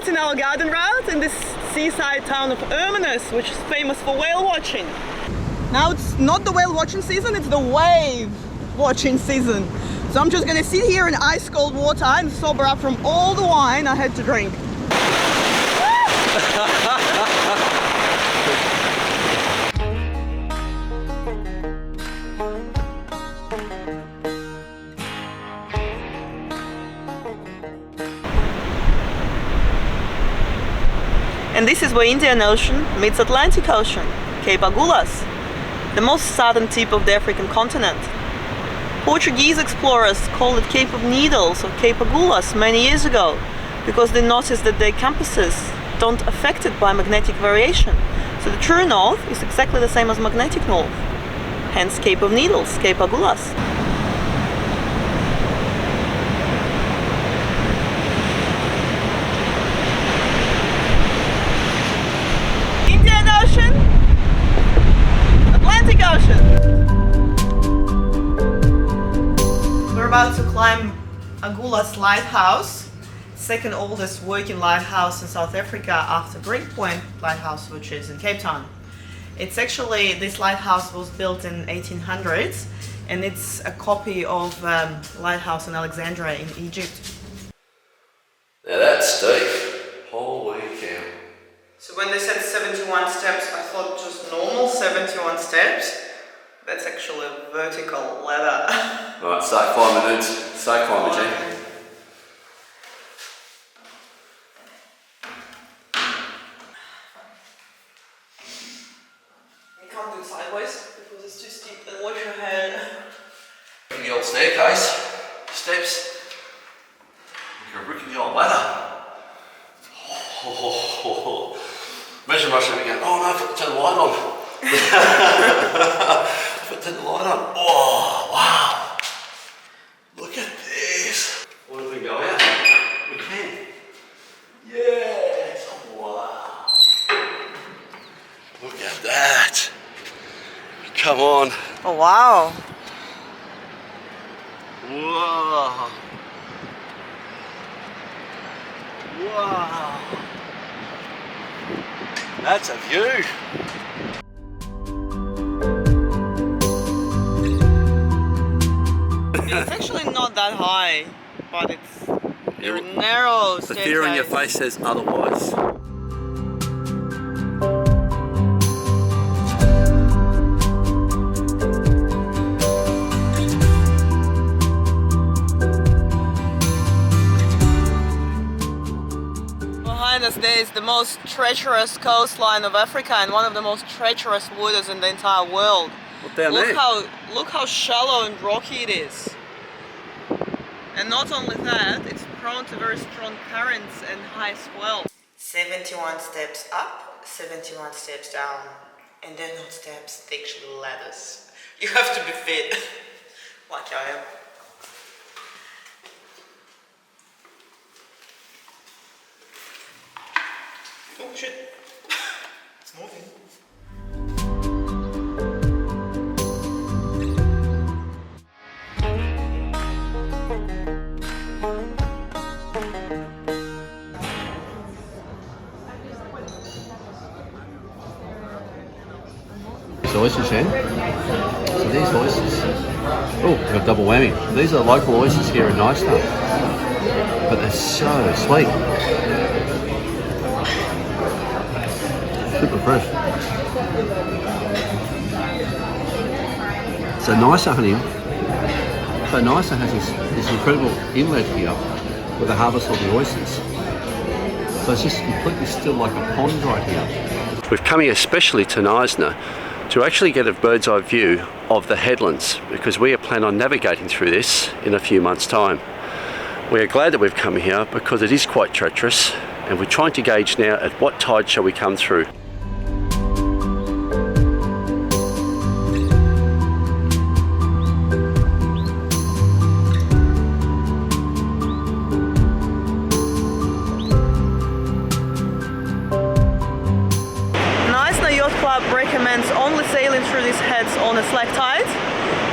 starting our garden route in this seaside town of Hermanus, which is famous for whale watching. Now it's not the whale watching season, it's the wave watching season. So I'm just gonna sit here in ice cold water and sober up from all the wine I had to drink. And this is where Indian Ocean meets Atlantic Ocean, Cape Aghulas, the most southern tip of the African continent. Portuguese explorers called it Cape of Needles or Cape Aghulas many years ago because they noticed that their compasses don't affected by magnetic variation. So the true north is exactly the same as magnetic north, hence Cape of Needles, Cape Aghulas. Indian Ocean, Atlantic Ocean. We're about to climb Aghulas Lighthouse, second oldest working lighthouse in South Africa after Greek Point Lighthouse, which is in Cape Town. It's actually, this lighthouse was built in 1800s and it's a copy of lighthouse in Alexandria in Egypt. Now that's steep. Holy cow. So when they said 71 steps, I thought just normal 71 steps. That's actually a vertical ladder. Right, stay 5 minutes. Stay climbing, G. You can't do it sideways because it's too steep and watch your head. The old staircase, steps, like a rickety old ladder. Oh. Imagine rushing in going, oh no, I forgot to turn the light on. I forgot to turn the light on. Oh, wow. Look at this. What do we go out? We can. Yes. Oh, wow. Look at that. Come on. Oh wow. Whoa. Wow. That's a view. It's actually not that high, but it's very narrow. The fear on your face says otherwise. Behind us there is the most treacherous coastline of Africa and one of the most treacherous waters in the entire world. What down there? Look how shallow and rocky it is. And not only that, it's prone to very strong currents and high swell. 71 steps up, 71 steps down. And they're not steps, they're actually ladders. You have to be fit, like I am. Oh shit, it's moving. Oysters, Shan. So these oysters, oh, we've got double whammy. These are local oysters here in Knysna, but they're so sweet. Super fresh. So Knysna, honey. So Knysna has this incredible inlet here with the harvest of the oysters. So it's just completely still like a pond right here. We've come here especially to Knysna to actually get a bird's eye view of the headlands, because we are planning on navigating through this in a few months' time. We are glad that we've come here because it is quite treacherous, and we're trying to gauge now at what tide shall we come through. Recommends only sailing through these heads on a slack tide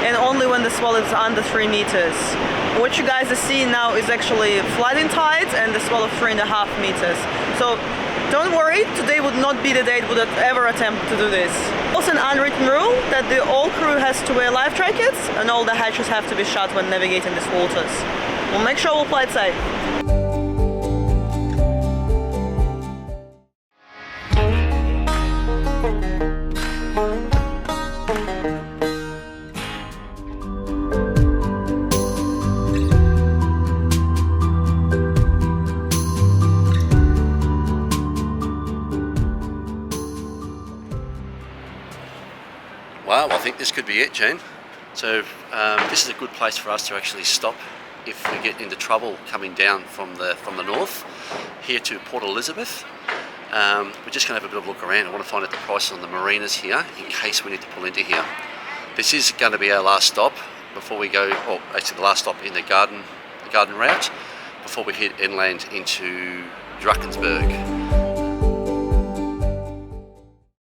and only when the swell is under 3 meters. what you guys are seeing now is actually flooding tides and a swell of 3.5 meters. So don't worry, today would not be the day would ever attempt to do this. Also an unwritten rule that the all crew has to wear life jackets and all the hatches have to be shut when navigating these waters. We'll make sure we'll play it safe. Wow, I think this could be it, Jane. So this is a good place for us to actually stop if we get into trouble coming down from the north here to Port Elizabeth. We're just going to have a bit of a look around. I want to find out the prices on the marinas here in case we need to pull into here. This is going to be our last stop before we go, or actually the last stop in the garden route before we head inland into Drakensberg.